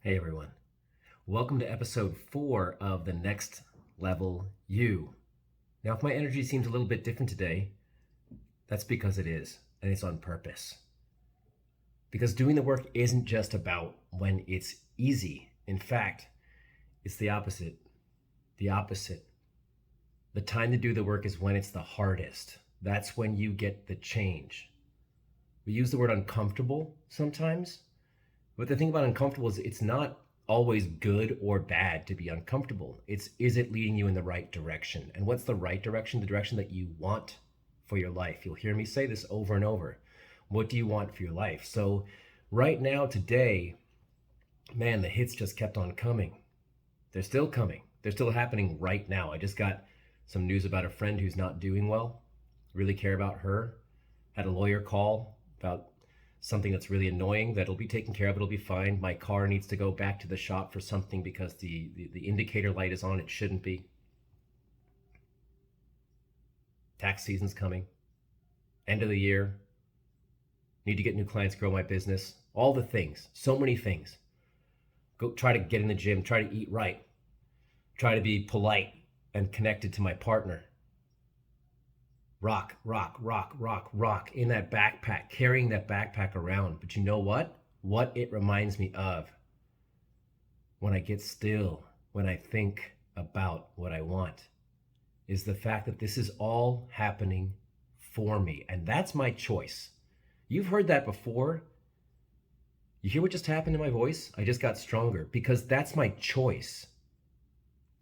Hey everyone, welcome to episode 4 of the Next Level You. Now, if my energy seems a little bit different today, that's because it is, and it's on purpose. Because doing the work isn't just about when it's easy. In fact, it's the opposite. The opposite. The time to do the work is when it's the hardest. That's when you get the change. We use the word uncomfortable sometimes. But the thing about uncomfortable is it's not always good or bad to be uncomfortable. Is it leading you in the right direction? And what's the right direction? The direction that you want for your life. You'll hear me say this over and over. What do you want for your life? So right now, today, man, the hits just kept on coming. They're still coming. They're still happening right now. I just got some news about a friend who's not doing well. Really care about her. Had a lawyer call about something that's really annoying that'll be taken care of. It'll be fine. My car needs to go back to the shop for something because the indicator light is on. It shouldn't be. Tax season's coming. End of the year. Need to get new clients, grow my business. All the things. So many things. Go try to get in the gym. Try to eat right. Try to be polite and connected to my partner. Rock, rock, rock, rock, rock in that backpack, carrying that backpack around. But you know what? What it reminds me of when I get still, when I think about what I want, is the fact that this is all happening for me. And that's my choice. You've heard that before. You hear what just happened in my voice? I just got stronger because that's my choice.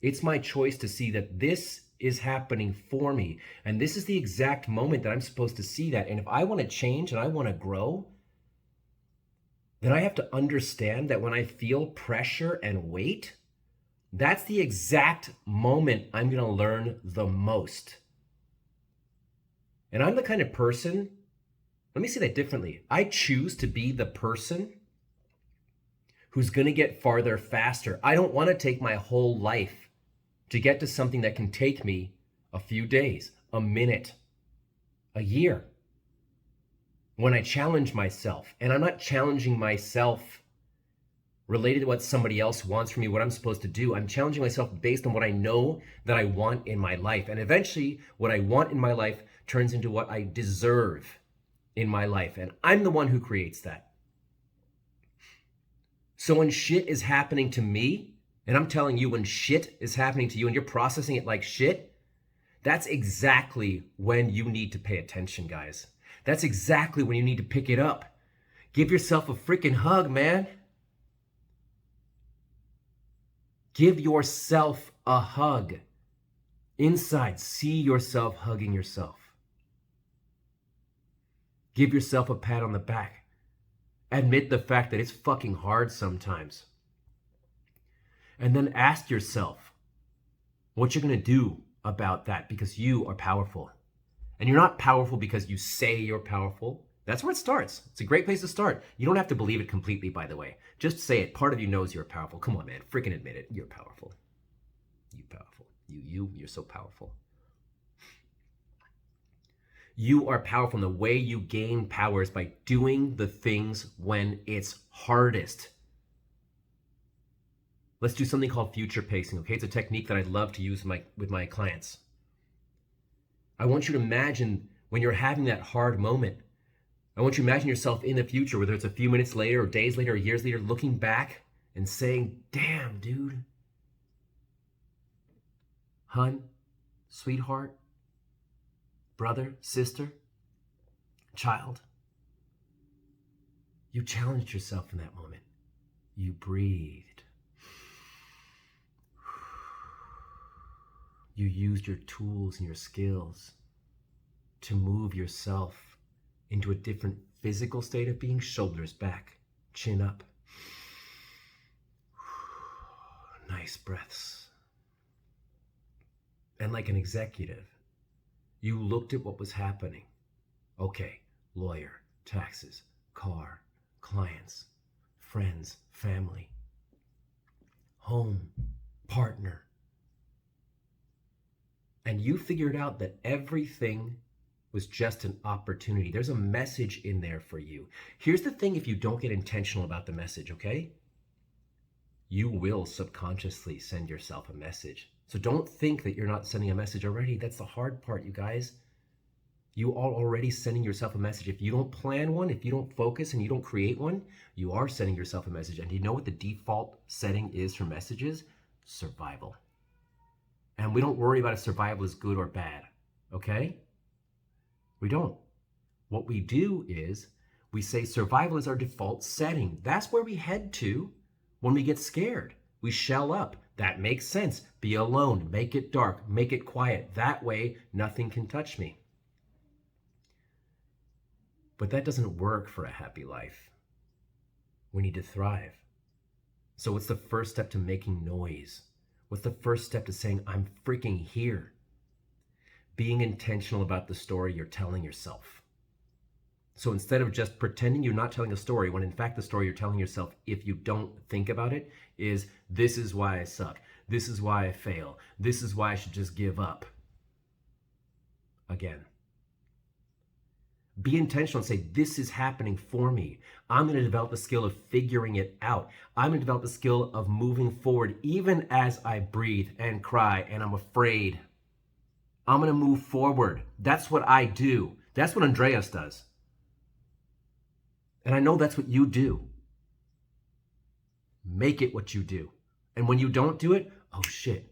It's my choice to see that this is happening for me. And this is the exact moment that I'm supposed to see that. And if I want to change and I want to grow, then I have to understand that when I feel pressure and weight, that's the exact moment I'm going to learn the most. And I'm the kind of person, let me say that differently. I choose to be the person who's going to get farther faster. I don't want to take my whole life to get to something that can take me a few days, a minute, a year. When I challenge myself, and I'm not challenging myself related to what somebody else wants from me, what I'm supposed to do. I'm challenging myself based on what I know that I want in my life. And eventually, what I want in my life turns into what I deserve in my life. And I'm the one who creates that. So when shit is happening to me, and I'm telling you, when shit is happening to you and you're processing it like shit, that's exactly when you need to pay attention, guys. That's exactly when you need to pick it up. Give yourself a freaking hug, man. Give yourself a hug. Inside, see yourself hugging yourself. Give yourself a pat on the back. Admit the fact that it's fucking hard sometimes. And then ask yourself what you're going to do about that, because you are powerful. And you're not powerful because you say you're powerful. That's where it starts. It's a great place to start. You don't have to believe it completely, by the way. Just say it. Part of you knows you're powerful. Come on, man. Freaking admit it. You're powerful. You powerful. You're so powerful. You are powerful, and the way you gain power is by doing the things when it's hardest. Let's do something called future pacing, okay? It's a technique that I love to use with my clients. I want you to imagine when you're having that hard moment, I want you to imagine yourself in the future, whether it's a few minutes later or days later or years later, looking back and saying, damn, dude. Hun, sweetheart, brother, sister, child. You challenged yourself in that moment. You breathed. You used your tools and your skills to move yourself into a different physical state of being, shoulders back, chin up. Nice breaths. And like an executive, you looked at what was happening. Okay, lawyer, taxes, car, clients, friends, family, home, partner. And you figured out that everything was just an opportunity. There's a message in there for you. Here's the thing if you don't get intentional about the message, okay? you will subconsciously send yourself a message. So don't think that you're not sending a message already. That's the hard part, you guys. You are already sending yourself a message. If you don't plan one, if you don't focus and you don't create one, you are sending yourself a message. And you know what the default setting is for messages? Survival. And we don't worry about if survival is good or bad, okay? We don't. What we do is we say survival is our default setting. That's where we head to when we get scared. We shell up. That makes sense. Be alone. Make it dark. Make it quiet. That way, nothing can touch me. But that doesn't work for a happy life. We need to thrive. So what's the first step to making noise? What's the first step to saying, I'm freaking here? Being intentional about the story you're telling yourself. So instead of just pretending you're not telling a story, when in fact the story you're telling yourself, if you don't think about it, is this is why I suck. This is why I fail. This is why I should just give up. Again. Be intentional and say, this is happening for me. I'm going to develop the skill of figuring it out. I'm going to develop the skill of moving forward, even as I breathe and cry and I'm afraid. I'm going to move forward. That's what I do. That's what Andreas does. And I know that's what you do. Make it what you do. And when you don't do it, oh shit.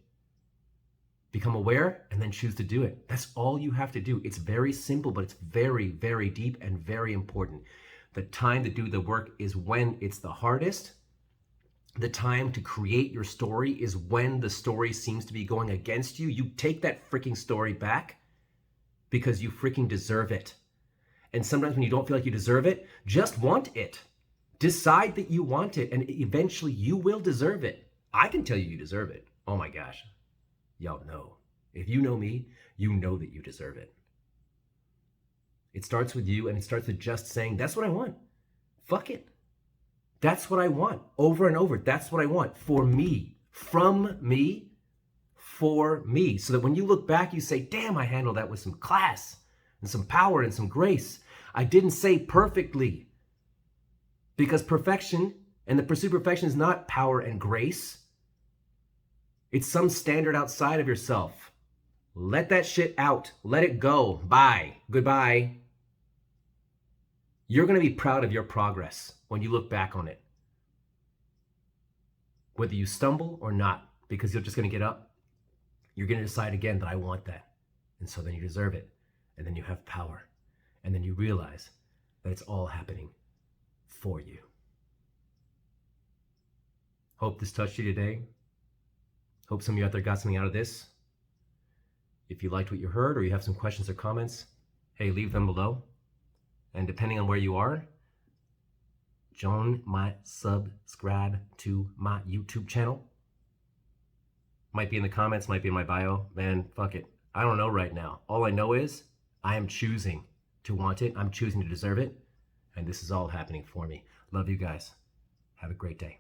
Become aware and then choose to do it. That's all you have to do. It's very simple, but it's very, very deep and very important. The time to do the work is when it's the hardest. The time to create your story is when the story seems to be going against you. You take that freaking story back because you freaking deserve it. And sometimes when you don't feel like you deserve it, just want it. Decide that you want it, and eventually you will deserve it. I can tell you you deserve it. Oh my gosh. Y'all know. If you know me, you know that you deserve it. It starts with you, and it starts with just saying, that's what I want. Fuck it. That's what I want. Over and over. That's what I want. For me. From me. For me. So that when you look back, you say, damn, I handled that with some class and some power and some grace. I didn't say perfectly. Because perfection and the pursuit of perfection is not power and grace. It's some standard outside of yourself. Let that shit out. Let it go. Bye. Goodbye. You're going to be proud of your progress when you look back on it. Whether you stumble or not, because you're just going to get up, you're going to decide again that I want that. And so then you deserve it. And then you have power. And then you realize that it's all happening for you. Hope this touched you today. Hope some of you out there got something out of this. If you liked what you heard or you have some questions or comments, hey, leave them below. And depending on where you are, subscribe to my YouTube channel. Might be in the comments, might be in my bio. Man, fuck it. I don't know right now. All I know is I am choosing to want it. I'm choosing to deserve it. And this is all happening for me. Love you guys. Have a great day.